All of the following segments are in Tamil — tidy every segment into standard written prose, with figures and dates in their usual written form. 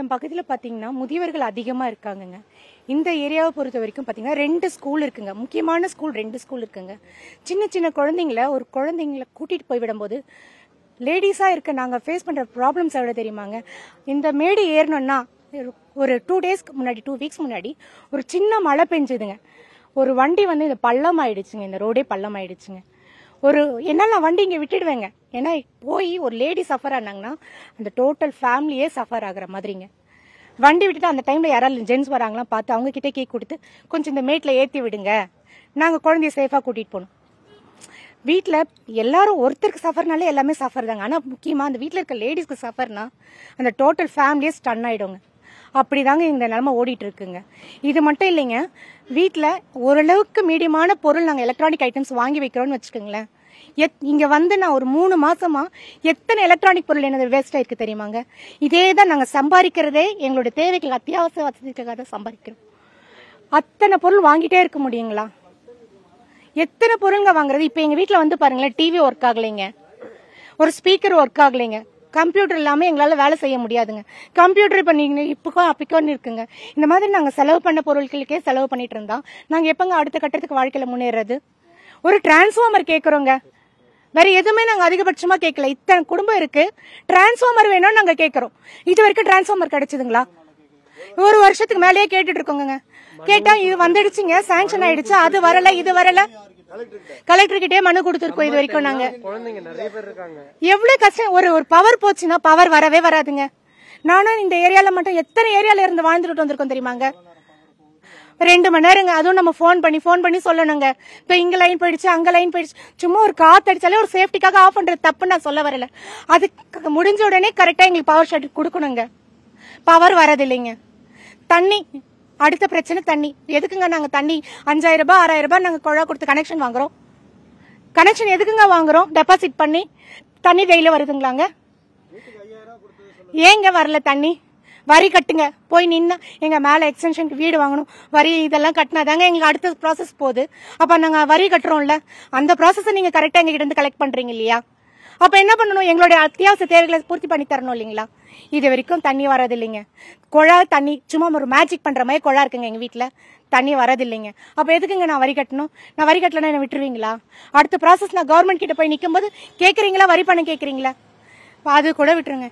என் பக்கத்தில் பார்த்தீங்கன்னா முதியவர்கள் அதிகமாக இருக்காங்கங்க. இந்த ஏரியாவை பொறுத்த வரைக்கும் பார்த்தீங்கன்னா 2 ஸ்கூல் இருக்குங்க. முக்கியமான ஸ்கூல் 2 ஸ்கூல் இருக்குங்க. சின்ன சின்ன குழந்தைங்கள கூட்டிகிட்டு போய் விடும்போது லேடிஸாக இருக்க நாங்கள் ஃபேஸ் பண்ணுற ப்ராப்ளம்ஸ் எவ்வளோ தெரியுமாங்க. இந்த மேடு ஏறணும்னா ஒரு 2 வீக்ஸ் முன்னாடி ஒரு சின்ன மழை பெஞ்சுதுங்க. ஒரு வண்டி வந்து இந்த பள்ளம் ஆயிடுச்சுங்க. இந்த ரோடே பள்ளம் ஆயிடுச்சுங்க. என்னால் நான் வண்டி இங்கே விட்டுடுவேங்க. ஏன்னா போய் ஒரு லேடி சஃபர் ஆனாங்கன்னா அந்த டோட்டல் ஃபேமிலியே சஃபர் ஆகுற மாதிரிங்க. வண்டி விட்டுட்டு அந்த டைமில் யாராவது ஜென்ஸ் வராங்களாம் பார்த்து அவங்க கிட்டே கேக் கொடுத்து கொஞ்சம் இந்த மேட்டில் ஏற்றி விடுங்க, நாங்கள் குழந்தைய சேஃபாக கூட்டிகிட்டு போகணும். வீட்டில் எல்லாரும் ஒருத்தருக்கு சஃபர்னாலே எல்லாமே சஃபர் தாங்க. ஆனால் முக்கியமாக அந்த வீட்டில் இருக்க லேடிஸ்க்கு சஃபர்னா அந்த டோட்டல் ஃபேமிலியே ஸ்டன் ஆகிடுங்க. அப்படி தாங்க இந்த நிலமை ஓடிட்டு இருக்குங்க. இது மட்டும் இல்லைங்க, வீட்டில் ஓரளவுக்கு மீடியமான பொருள் நாங்கள் எலக்ட்ரானிக் ஐட்டம்ஸ் வாங்கி வைக்கிறோன்னு வச்சுக்கோங்களேன். இங்கே வந்து நான் ஒரு 3 மாசமா எத்தனை எலக்ட்ரானிக் பொருள் என்னது வேஸ்ட் ஆயிருக்கு தெரியுமாங்க. இதே தான் நாங்கள் சம்பாதிக்கிறதே எங்களோட தேவைகள் அத்தியாவசிய வசதிக்காக தான் சம்பாதிக்கிறோம். அத்தனை பொருள் வாங்கிட்டே இருக்க முடியுங்களா? எத்தனை பொருளுங்க வாங்குறது? இப்போ எங்கள் வீட்டில் வந்து பாருங்களேன், டிவி ஒர்க் ஆகலைங்க, ஒரு ஸ்பீக்கர் ஒர்க் ஆகலைங்க, கம்ப்யூட்டர் இல்லாமல் எங்களால் வேலை செய்ய முடியாதுங்க. கம்ப்யூட்டர் இப்போ நீங்கள் இப்போன்னு இருக்குங்க. இந்த மாதிரி நாங்கள் செலவு பண்ண பொருட்களுக்கே செலவு பண்ணிட்டு இருந்தா நாங்கள் எப்போங்க அடுத்த கட்டத்துக்கு வாழ்க்கையில் முன்னேறது? ஒரு டிரான்ஸ்ஃபார்மர் கேட்குறோங்க, வேற எதுவுமே நாங்கள் அதிகபட்சமாக கேட்கல. இத்தனை குடும்பம் இருக்கு, டிரான்ஸ்ஃபார்மர் வேணும்னு நாங்கள் கேட்குறோம். இது வரைக்கும் டிரான்ஸ்ஃபார்மர் கிடைச்சதுங்களா? ஒரு வருஷத்துக்கு மேலேயே கேட்டுட்டு இருக்கோங்க. கேட்டா இது வந்துடுச்சுங்க, சாங்ஷன் ஆயிடுச்சு, அது வரல இது வரல, கலெக்டர் கிட்டே மனு கொடுத்துருக்கோம். இது வரைக்கும் நாங்க எவ்வளவு கஷ்டம். ஒரு பவர் போச்சுன்னா பவர் வரவே வராதுங்க. நானும் இந்த ஏரியால மட்டும் எத்தனை ஏரியால இருந்து வாழ்ந்துட்டு வந்திருக்கோம் தெரியுமாங்க. 2 மணி நேரங்க, அதுவும் நம்ம போன் பண்ணி சொல்லணுங்க. இப்ப இங்க லைன் போயிடுச்சு, அங்க லைன் போயிடுச்சு. சும்மா ஒரு காத்து அடிச்சாலே ஒரு சேஃப்டிக்காக ஆஃப் பண்றது தப்பு நான் சொல்ல வரல. அது முடிஞ்ச உடனே கரெக்டா எங்களுக்கு பவர் ஷாட் கொடுக்கணுங்க. பவர் வரதில்லைங்க. தண்ணி அடுத்த பிரச்சனை தண்ணி. எதுக்குங்க நாங்க தண்ணி 5000 ரூபாய் 6000 ரூபாய் நாங்க குழா கொடுத்து கனெக்ஷன் வாங்குறோம்? கனெக்ஷன் எதுக்குங்க வாங்குறோம்? டெபாசிட் பண்ணி தண்ணி டெய்லி வருதுங்களாங்க. ஏங்க வரல தண்ணி? வரி கட்டுங்க. போய் நின்னா எங்க மேல எக்ஸ்டென்ஷனுக்கு வீடு வாங்கணும், வரி இதெல்லாம் கட்டினாதாங்க எங்களுக்கு அடுத்த ப்ராசஸ் போகுது. அப்ப நாங்க வரி கட்டுறோம்ல, அந்த ப்ராசஸ் நீங்க கரெக்டா எங்க கிட்ட இருந்து கலெக்ட் பண்றீங்க இல்லையா? அப்ப என்ன பண்ணணும்? எங்களுடைய அத்தியாவசிய தேவைகளை பூர்த்தி பண்ணி தரணும் இல்லைங்களா? இது வரைக்கும் தண்ணி வரதில்லைங்க. குழா தண்ணி சும்மா ஒரு மேஜிக் பண்ற மாதிரி குழா இருக்குங்க எங்க வீட்டுல, தண்ணி வரதில்லைங்க. அப்ப எதுக்குங்க நான் வரி கட்டணும்? நான் வரி கட்டலன்னா என்ன விட்டுருவீங்களா? அடுத்த ப்ராசஸ் நான் கவர்மெண்ட் கிட்ட போய் நிக்கும் போது கேக்குறீங்களா, வரி பணம் கேக்குறீங்களா? அது கூட விட்டுருங்க.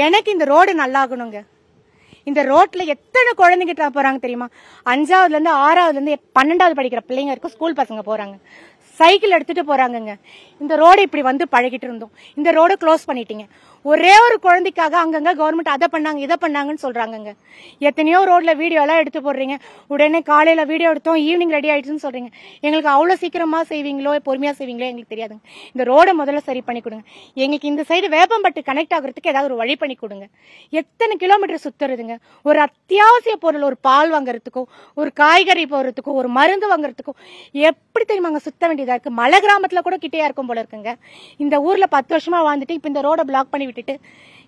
எனக்கு இந்த ரோடு நல்லாகணுங்க. இந்த ரோட்ல எத்தனை குழந்தைங்க போறாங்க தெரியுமா? 5ஆவதுல இருந்து 6ஆவதுல இருந்து 12ஆவது படிக்கிற பிள்ளைங்க இருக்கும், ஸ்கூல் பசங்க போறாங்க, சைக்கிள் எடுத்துட்டு போறாங்க. இந்த ரோடு இப்படி வந்து பழகிட்டு இருந்தோம், இந்த ரோடு க்ளோஸ் பண்ணிட்டீங்க. ஒரே ஒரு குழந்தைக்காக அங்கங்க கவர்மெண்ட் அதை பண்ணாங்க இதை பண்ணாங்கன்னு சொல்றாங்க. எத்தனையோ ரோட்ல வீடியோ எல்லாம் எடுத்து போடுறீங்க, உடனே காலையில வீடியோ எடுத்தோம் ஈவினிங் ரெடி ஆயிடுச்சுன்னு சொல்றீங்க. எங்களுக்கு அவ்வளவு சீக்கிரமா செய்வீங்களோ பொறுமையா செய்வீங்களோ எங்களுக்கு தெரியாதுங்க. இந்த ரோடை முதல்ல சரி பண்ணி கொடுங்க. எங்களுக்கு இந்த சைடு வேப்பம்பட்டு கனெக்ட் ஆகுறதுக்கு ஏதாவது ஒரு வழி பண்ணி கொடுங்க. எத்தனை கிலோமீட்டர் சுத்துறதுங்க? ஒரு அத்தியாவசிய பொருள், ஒரு பால் வாங்குறதுக்கோ, ஒரு காய்கறி போறதுக்கோ, ஒரு மருந்து வாங்குறதுக்கோ எப்படி தெரியுமாங்க சுத்த வேண்டியதா இருக்கு. மலை கிராமத்துல கூட கிட்டையா இருக்கும் போல இருக்குங்க. இந்த ஊர்ல 10 வருஷமா வாழ்ந்துட்டு இப்ப இந்த ரோட பிளாக் பண்ணி விட்டுட்டு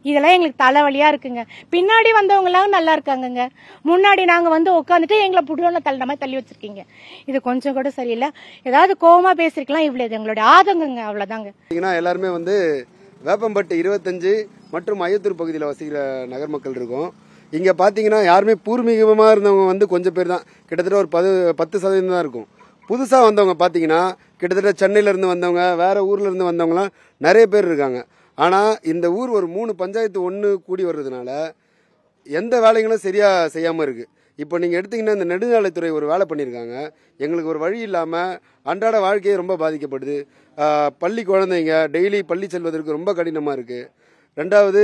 இதெல்லாம் எங்களுக்கு தலைவலியா இருக்குங்க. பின்னாடி வந்தவங்க எல்லாம் நல்லா இருக்காங்க, முன்னாடி நாங்க வந்து உட்காந்துட்டு எங்களை புடுவல தள்ளுற மாதிரி தள்ளி வச்சிருக்கீங்க. இது கொஞ்சம் கூட சரியில்லை. ஏதாவது கோவமா பேசிருக்கலாம், இவ்வளவு எங்களுடைய ஆதங்கங்க, அவ்வளவுதாங்க. எல்லாருமே வந்து வேப்பம்பட்டு 25 மற்றும் ஐயத்தூர் பகுதியில் வசிக்கிற நகர் மக்கள் இருக்கும். இங்க பாத்தீங்கன்னா யாருமே பூர்வீகமா இருந்தவங்க வந்து கொஞ்சம் பேர் தான், கிட்டத்தட்ட ஒரு 10% தான் இருக்கும். புதுசா வந்தவங்க பாத்தீங்கன்னா கிட்டத்தட்ட சென்னையில இருந்து வந்தவங்க, வேற ஊர்ல இருந்து வந்தவங்கலாம் நிறைய பேர் இருக்காங்க. ஆனா இந்த ஊர் ஒரு 3 பஞ்சாயத்து ஒன்று கூடி வர்றதுனால எந்த வேலைகளும் சரியா செய்யாம இருக்கு. இப்போ நீங்க எடுத்தீங்கன்னா இந்த நெடுஞ்சாலைத்துறை ஒரு வேலை பண்ணியிருக்காங்க. எங்களுக்கு ஒரு வழி இல்லாம அன்றாட வாழ்க்கையே ரொம்ப பாதிக்கப்படுது. பள்ளி குழந்தைங்க டெய்லி பள்ளி செல்வதற்கு ரொம்ப கடினமா இருக்கு. ரெண்டாவது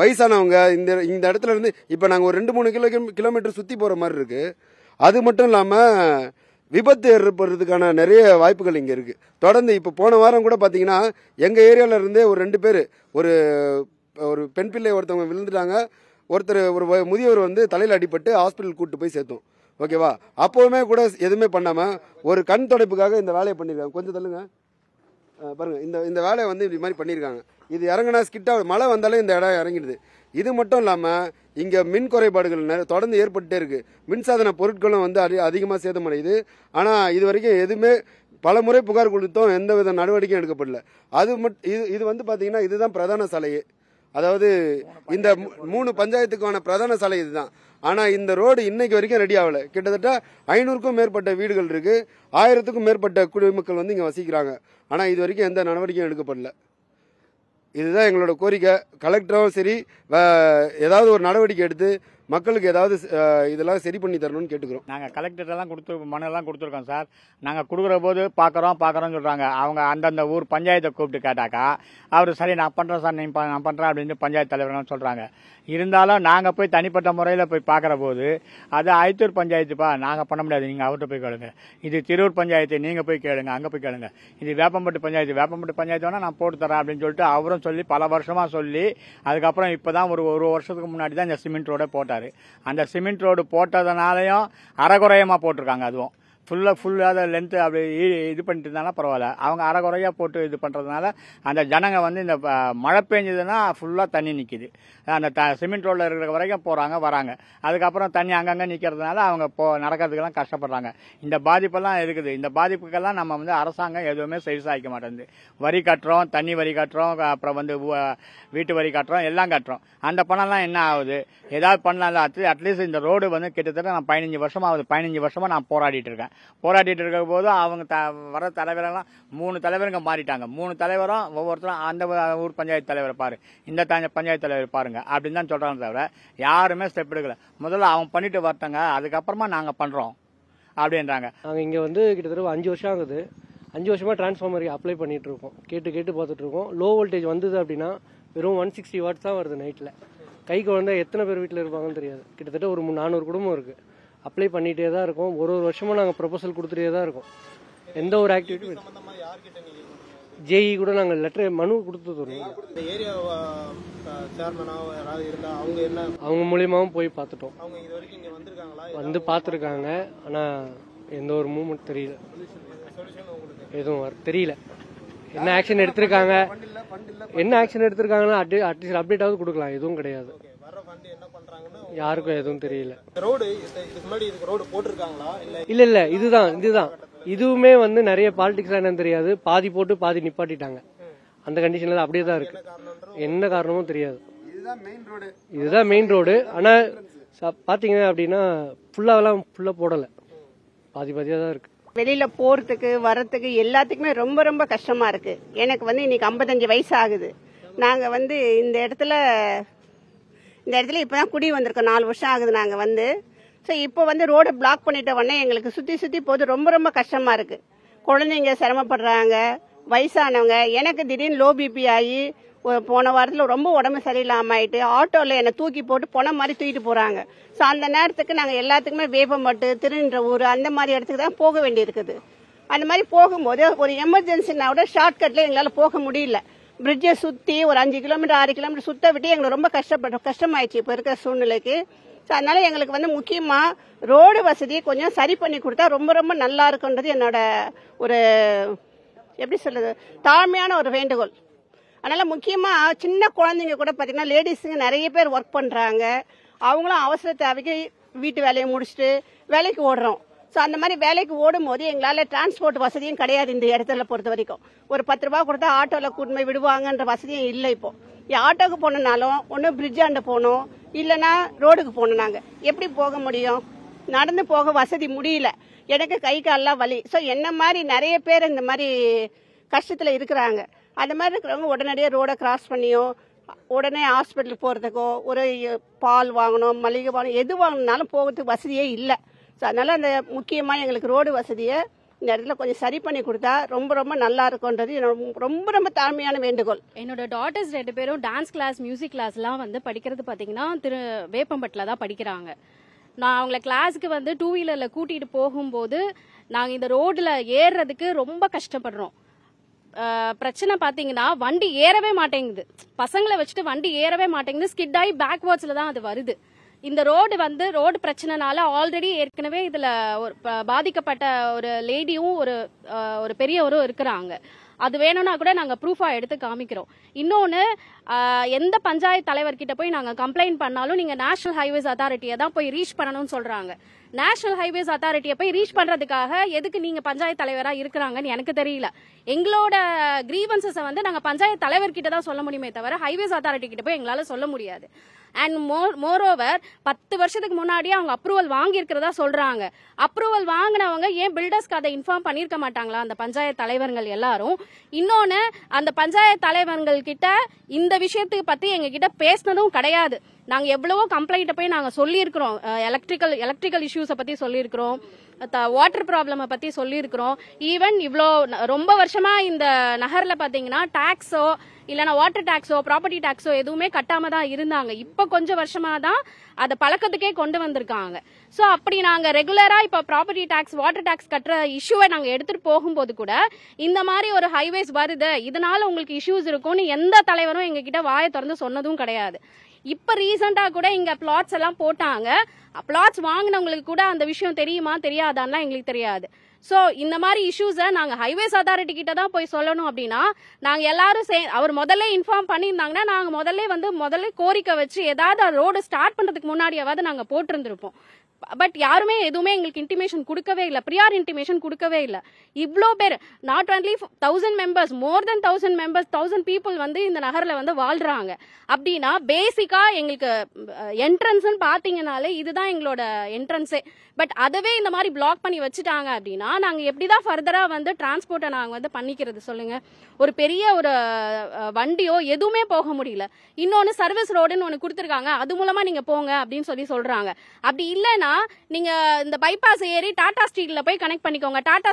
வயசானவங்க இந்த இடத்துல இருந்து இப்ப நாங்க ஒரு 2-3 கிலோமீட்டர் சுத்தி போற மாதிரி இருக்கு. அது மட்டும் இல்லாம விபத்து ஏற்படுறதுக்கான நிறைய வாய்ப்புகள் இங்க இருக்கு. தொடர்ந்து இப்ப போன வாரம் கூட பாத்தீங்கன்னா எங்க ஏரியால இருந்தே ஒரு 2 பேர், ஒரு பெண் பிள்ளை ஒருத்தவங்க விழுந்துட்டாங்க, ஒருத்தர் ஒரு முதியவர் வந்து தலையில அடிபட்டு ஹாஸ்பிட்டல் கூட்டு போய் சேர்த்தோம். ஓகேவா? அப்பவுமே கூட எதுவுமே பண்ணாம ஒரு கண் துடைப்புக்காக இந்த வேலையை பண்ணிருக்காங்க. கொஞ்சம் தள்ளுங்க பாருங்க, இந்த வேலையை வந்து இப்படி மாதிரி பண்ணியிருக்காங்க. இது இறங்கினா ஸ்கிட்டா மழை வந்தாலே இந்த இடம் இறங்கிடுது. இது மட்டும் இல்லாம இங்க மின் குறைபாடுகள் தொடர்ந்து ஏற்பட்டுட்டே இருக்கு. மின்சாதன பொருட்களும் வந்து அதிகமாக சேதமடையுது. ஆனா இது வரைக்கும் எதுவுமே பல முறை புகார் கொடுத்தோம், எந்த வித நடவடிக்கையும் எடுக்கப்படல. இது வந்து பாத்தீங்கன்னா இதுதான் பிரதான சாலையே. அதாவது இந்த 3 பஞ்சாயத்துக்கான பிரதான சாலை இதுதான். ஆனா இந்த ரோடு இன்னைக்கு வரைக்கும் ரெடி ஆகல. கிட்டத்தட்ட 500க்கும் மேற்பட்ட வீடுகள் இருக்கு, 1000த்துக்கும் மேற்பட்ட குடிமக்கள் வந்து இங்க வசிக்கிறாங்க. ஆனா இது வரைக்கும் எந்த நடவடிக்கையும் எடுக்கப்படல. இதுதான் எங்களோட கோரிக்கை. கலெக்டரும் சரி ஏதாவது ஒரு நடவடிக்கை எடுத்து மக்களுக்கு ஏதாவது இதெல்லாம் சரி பண்ணி தரணும்னு கேட்டுக்கிறோம். நாங்கள் கலெக்டர்லாம் மனெல்லாம் கொடுத்துருக்கோம் சார். நாங்கள் கொடுக்குற போது பார்க்குறோம்னு சொல்கிறாங்க. அவங்க அந்தந்த ஊர் பஞ்சாயத்தை கூப்பிட்டு கேட்டாக்கா அவர் சரி நான் பண்ணுறேன் சார், நான் பண்ணுறேன் அப்படின்னு பஞ்சாயத்து தலைவர்கள் சொல்கிறாங்க. இருந்தாலும் நாங்கள் போய் தனிப்பட்ட முறையில் போய் பார்க்குற போது அது ஐத்தூர் பஞ்சாயத்துப்பா, நாங்கள் பண்ண முடியாது, நீங்கள் அவர்கிட்ட போய் கேளுங்க. இது திருவூர் பஞ்சாயத்து, நீங்கள் போய் கேளுங்க, அங்கே போய் கேளுங்க. இது வேப்பம்பட்டு பஞ்சாயத்து வேணால் நான் போட்டு தரேன் அப்படின்னு சொல்லிட்டு அவரும் சொல்லி பல வருஷமாக சொல்லி அதுக்கப்புறம் இப்போ தான் ஒரு வருஷத்துக்கு முன்னாடி தான் இந்த சிமெண்ட் ரோடை போட்டார். அந்த சிமெண்ட் ரோடு போட்டதுனாலையும் அரைகுறையமாக போட்டிருக்காங்க. அதுவும் ஃபுல்லாக லென்த்து அப்படி இது பண்ணிட்டு இருந்தாலும் பரவாயில்ல. அவங்க அரைகுறையாக போட்டு இது பண்ணுறதுனால அந்த ஜனங்க வந்து இந்த மழை பெஞ்சதுன்னா ஃபுல்லாக தண்ணி நிற்கிது. அந்த சிமெண்ட் ரோடில் இருக்கிற வரைக்கும் போகிறாங்க வராங்க. அதுக்கப்புறம் தண்ணி அங்கங்கே நிற்கிறதுனால அவங்க நடக்கிறதுக்கெல்லாம் கஷ்டப்படுறாங்க. இந்த பாதிப்பெல்லாம் இருக்குது. இந்த பாதிப்புக்கெல்லாம் நம்ம வந்து அரசாங்கம் எதுவுமே சரி சாய்க்க மாட்டேங்குது. வரி கட்டுறோம், தண்ணி வரி கட்டுறோம், அப்புறம் வந்து வீட்டு வரி கட்டுறோம், எல்லாம் கட்டுறோம். அந்த பணம்லாம் என்ன ஆகுது? ஏதாவது பண்ணலாம். அட்லீஸ்ட் இந்த ரோடு வந்து கிட்டத்தட்ட நான் 15 வருஷமாக நான் போராடிட்டு இருக்கேன். போராடிட்டு இருக்க போது அவங்க வர தலைவரெல்லாம் 3 தலைவருங்க மாறிட்டாங்க. 3 தலைவரும் ஒவ்வொருத்தரும் அந்த ஊர் பஞ்சாயத்து தலைவரை பாரு, இந்த பஞ்சாயத்து தலைவர் பாருங்க அப்படின்னு தான் சொல்றாங்க தவிர யாருமே ஸ்டெப் எடுக்கல. முதல்ல அவங்க பண்ணிட்டு வரட்டாங்க, அதுக்கப்புறமா நாங்க பண்றோம் அப்படின்றாங்க. நாங்கள் இங்கே வந்து கிட்டத்தட்ட 5 வருஷம் ஆகுது. 5 வருஷமாக டிரான்ஸ்ஃபார்மருக்கு அப்ளை பண்ணிட்டு இருக்கோம். கேட்டு பார்த்துட்டு இருக்கோம். லோ வோல்டேஜ் வந்தது அப்படின்னா வெறும் 160 வாட்ஸ் தான் வருது நைட்டில். கை குழந்தை எத்தனை பேர் வீட்டில் இருப்பாங்கன்னு தெரியாது. கிட்டத்தட்ட ஒரு 400 குடும்பம் இருக்குது. அப்ளை பண்ணிகிட்டே தான் இருக்கோம். ஒரு வருஷமாக நாங்கள் ப்ரொபோசல் கொடுத்துட்டே தான் இருக்கோம். எந்த ஒரு ஆக்டிவிட்டி ஜேஇ கூட நாங்கள் மனு கொடுத்து தருவோம். அவங்க மூலியமாவும் போய் பார்த்துட்டோம். வந்து பார்த்துருக்காங்க. ஆனால் எந்த ஒரு மூவ்மெண்ட் தெரியல, எதுவும் தெரியல. என்ன ஆக்ஷன் எடுத்திருக்காங்கன்னா அட்லீஸ்ட் அப்டேட்டாவது கொடுக்கலாம். எதுவும் கிடையாது. யாருக்கும் எதுவும் தெரியல. இல்ல இதுதான் இதுவுமே வந்து நிறைய பாலிடிக்ஸ் என்னன்னு தெரியாது. பாதி போட்டு பாதி நிப்பாட்டிட்டாங்க. அந்த கண்டிஷன்ல அப்படியே தான் இருக்கு. என்ன காரணமும் தெரியாது. இதுதான் மெயின் ரோடு. ஆனா பாத்தீங்க அப்படின்னா ஃபுல்லா போடல, பாதியா தான் இருக்கு. வெளியில போறதுக்கு வரத்துக்கு எல்லாத்துக்குமே ரொம்ப ரொம்ப கஷ்டமா இருக்கு. எனக்கு வந்து இன்னைக்கு 55 வயசு ஆகுது. நாங்க வந்து இந்த இடத்துல இப்பதான் குடி வந்திருக்கோம். 4 வருஷம் ஆகுது நாங்க வந்து. ஸோ இப்போ வந்து ரோடை பிளாக் பண்ணிட்ட உடனே எங்களுக்கு சுத்தி போது ரொம்ப ரொம்ப கஷ்டமா இருக்கு. குழந்தைங்க சிரமப்படுறாங்க, வயசானவங்க. எனக்கு திடீர்னு லோ பிபி ஆகி போன வாரத்தில் ரொம்ப உடம்பு சரியில்லாம ஆயிட்டு ஆட்டோவில் என்னை தூக்கி போட்டு போன மாதிரி தூக்கிட்டு போறாங்க. ஸோ அந்த நேரத்துக்கு நாங்கள் எல்லாத்துக்குமே வேப்பம்பட்டு, திருநின்ற ஊர் அந்த மாதிரி இடத்துக்கு தான் போக வேண்டியிருக்குது. அந்த மாதிரி போகும்போது ஒரு எமர்ஜென்சினா கூட ஷார்ட்கட்ல எங்களால் போக முடியல. பிரிட்ஜை சுற்றி ஒரு 5 கிலோமீட்டர் 6 கிலோமீட்டர் சுத்த விட்டு எங்களுக்கு ரொம்ப கஷ்டமாயிடுச்சு இப்போ இருக்கிற சூழ்நிலைக்கு. ஸோ அதனால எங்களுக்கு வந்து முக்கியமாக ரோடு வசதியை கொஞ்சம் சரி பண்ணி கொடுத்தா ரொம்ப ரொம்ப நல்லா இருக்குன்றது என்னோட ஒரு எப்படி சொல்றது தாழ்மையான ஒரு வேண்டுகோள். அதனால முக்கியமாக சின்ன குழந்தைங்க கூட பார்த்தீங்கன்னா லேடிஸுங்க நிறைய பேர் ஒர்க் பண்ணுறாங்க. அவங்களும் அவசர தேவைக்கு வீட்டு வேலையை முடிச்சுட்டு வேலைக்கு ஓடுறோம். ஸோ அந்த மாதிரி வேலைக்கு ஓடும் போது எங்களால் டிரான்ஸ்போர்ட் வசதியும் கிடையாது. இந்த இடத்துல பொறுத்த வரைக்கும் ஒரு 10 ரூபா கொடுத்தா ஆட்டோவில் கூட்டின்னு போய் விடுவாங்கன்ற வசதியும் இல்லை. இப்போ ஆட்டோக்கு போனோம்னாலும் ஒன்று பிரிட்ஜாண்ட போகணும், இல்லைன்னா ரோடுக்கு போகணும். நாங்கள் எப்படி போக முடியும்? நடந்து போக வசதி முடியல. எனக்கு கை காலெல்லாம் வலி. ஸோ என்ன மாதிரி நிறைய பேர் இந்த மாதிரி கஷ்டத்தில் இருக்கிறாங்க. அந்த மாதிரி இருக்கிறவங்க உடனடியாக ரோடை கிராஸ் பண்ணியோ உடனே ஹாஸ்பிட்டலுக்கு போகிறதுக்கோ ஒரு பால் வாங்கணும், மளிகை வாங்கணும், எது வாங்கினாலும் போகிறதுக்கு வசதியே இல்லை. ஸோ அதனால அந்த முக்கியமாக எங்களுக்கு ரோடு வசதியை இந்த இடத்துல கொஞ்சம் சரி பண்ணி கொடுத்தா ரொம்ப ரொம்ப நல்லா இருக்கும்ன்றது ரொம்ப ரொம்ப தாழ்மையான வேண்டுகோள். என்னோட டாட்டர்ஸ் 2 பேரும் டான்ஸ் கிளாஸ், மியூசிக் கிளாஸ்லாம் வந்து படிக்கிறது பார்த்தீங்கன்னா வேப்பம்பட்டில் தான் படிக்கிறாங்க. நான் அவங்கள கிளாஸுக்கு வந்து 2 வீலரில் கூட்டிகிட்டு போகும்போது நாங்கள் இந்த ரோடில் ஏறுறதுக்கு ரொம்ப கஷ்டப்படுறோம். பிரச்சனை பார்த்தீங்கன்னா வண்டி ஏறவே மாட்டேங்குது. பசங்களை வச்சுட்டு வண்டி ஏறவே மாட்டேங்குது. ஸ்கிட் ஆகி பேக்வேர்ட்ஸில் தான் அது வருது. இந்த ரோடு பிரச்சனைனால ஆல்ரெடி ஏற்கனவே இதுல பாதிக்கப்பட்ட ஒரு லேடியும் ஒரு பெரியவரும் இருக்கிறாங்க. அது வேணும்னா கூட நாங்க ப்ரூஃபா எடுத்து காமிக்கிறோம். இன்னொன்னு, எந்த பஞ்சாயத்து தலைவர்கிட்ட போய் நாங்க கம்ப்ளைண்ட் பண்ணாலும் நீங்க நேஷனல் ஹைவேஸ் அத்தாரிட்டியை தான் போய் ரீச் பண்ணணும்னு சொல்றாங்க. நேஷனல் ஹைவேஸ் அத்தாரிட்டியை போய் ரீச் பண்றதுக்காக எதுக்கு நீங்க பஞ்சாயத்து தலைவரா இருக்கிறாங்கன்னு எனக்கு தெரியல. எங்களோட கிரீவன்சஸை வந்து நாங்க பஞ்சாயத்து தலைவர்கிட்ட தான் சொல்ல முடியுமே தவிர ஹைவேஸ் அத்தாரிட்டி கிட்ட போய் எங்களால சொல்ல முடியாது. அண்ட் மோரோவர் 10 வருஷத்துக்கு முன்னாடியே அவங்க அப்ரூவல் வாங்கியிருக்கிறதா சொல்றாங்க. அப்ரூவல் வாங்கினவங்க ஏன் பில்டர்ஸ்க்கு அதை இன்ஃபார்ம் பண்ணிருக்க மாட்டாங்களா அந்த பஞ்சாயத்து தலைவர்கள் எல்லாரும்? இன்னொன்னு, அந்த பஞ்சாயத்து தலைவர்கள் கிட்ட இந்த விஷயத்துக்கு பத்தி எங்க கிட்ட பேசினதும் கிடையாது. நாங்க எவ்வளவோ கம்ப்ளைண்ட் போய் நாங்க சொல்லியிருக்கிறோம். எலக்ட்ரிக்கல் இஷ்யூஸை பத்தி சொல்லியிருக்கிறோம், வாட்டர் ப்ராப்ளமை பத்தி சொல்லியிருக்கிறோம். ஈவன் இவ்வளோ ரொம்ப வருஷமா இந்த நகர்ல பாத்தீங்கன்னா டாக்ஸோ இல்லைன்னா வாட்டர் டாக்ஸோ ப்ராப்பர்ட்டி டாக்ஸோ எதுவுமே கட்டாம தான் இருந்தாங்க. இப்போ கொஞ்சம் வருஷமா தான் அதை பழக்கத்துக்கே கொண்டு வந்திருக்காங்க. ஸோ அப்படி நாங்கள் ரெகுலராக இப்போ ப்ராப்பர்ட்டி டாக்ஸ் வாட்டர் டாக்ஸ் கட்டுற இஷ்யூவை நாங்கள் எடுத்துகிட்டு போகும்போது கூட இந்த மாதிரி ஒரு ஹைவேஸ் வருது, இதனால உங்களுக்கு இஷ்யூஸ் இருக்கும்னு எந்த தலைவரும் எங்ககிட்ட வாயை திறந்து சொன்னதும் கிடையாது. இப்போ ரீசெண்டாக கூட இங்கே பிளாட்ஸ் எல்லாம் போட்டாங்க. பிளாட்ஸ் வாங்கினவங்களுக்கு கூட அந்த விஷயம் தெரியுமா தெரியாதான்லாம் எங்களுக்கு தெரியாது. ஸோ இந்த மாதிரி இஷ்யூஸை நாங்கள் ஹைவேஸ் அத்தாரிட்டி கிட்ட தான் போய் சொல்லணும். அப்படின்னா நாங்கள் எல்லாரும் அவர் முதல்ல இன்ஃபார்ம் பண்ணியிருந்தாங்கன்னா நாங்கள் முதல்ல கோரிக்கை வச்சு ஏதாவது ரோடு ஸ்டார்ட் பண்ணுறதுக்கு முன்னாடியாவது நாங்கள் போட்டிருந்திருப்போம். பட் யாருமே எதுவுமே எங்களுக்கு இன்டிமேஷன் கொடுக்கவே இல்லை, ப்ரியார் இன்டிமேஷன் கொடுக்கவே இல்லை. இவ்வளோ பேர், not only 1000 members, more then 1000 members, 1000 people வந்து இந்த நகரில் வந்து வாழ்றாங்க. அப்படின்னா பேசிக்கா எங்களுக்கு என்ட்ரன்ஸ்ன்னு பார்த்தீங்கன்னாலே இதுதான் எங்களோட என்ட்ரன்ஸே. பட் அதவே இந்த மாதிரி பிளாக் பண்ணி வச்சுட்டாங்க அப்படின்னா நாங்கள் எப்படிதான் ஃபர்தரா வந்து டிரான்ஸ்போர்ட்டை நாங்கள் வந்து பண்ணிக்கிறது சொல்லுங்க? ஒரு பெரிய ஒரு வண்டியோ எதுவுமே போக முடியல. இன்னொன்று சர்வீஸ் ரோடுன்னு ஒன்று கொடுத்துருக்காங்க, அது மூலமா நீங்க போங்க அப்படின்னு சொல்றாங்க. அப்படி இல்லைன்னா நீங்க இந்த பைபாஸ் ஏறி டாடா ஸ்டீல்ல போய் கனெக்ட் பண்ணிக்கோங்க. டாடா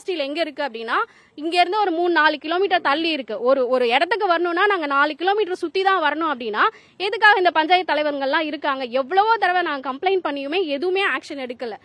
ஸ்டீல் எங்க இருக்கு அப்படின்னா இங்க இருந்து ஒரு 3-4 கிலோமீட்டர் தள்ளி இருக்கு. ஒரு இடத்துக்கு வரணும்னா நாங்க 4 கிலோமீட்டர் சுத்தி தான் வரணும். அப்படின்னா எதுக்காக இந்த பஞ்சாயத்து தலைவர்கள்லாம் இருக்காங்க? எவ்வளவோ தடவை நாங்க கம்ப்ளைண்ட் பண்ணியுமே எதுவுமே ஆக்ஷன் எடுக்கல.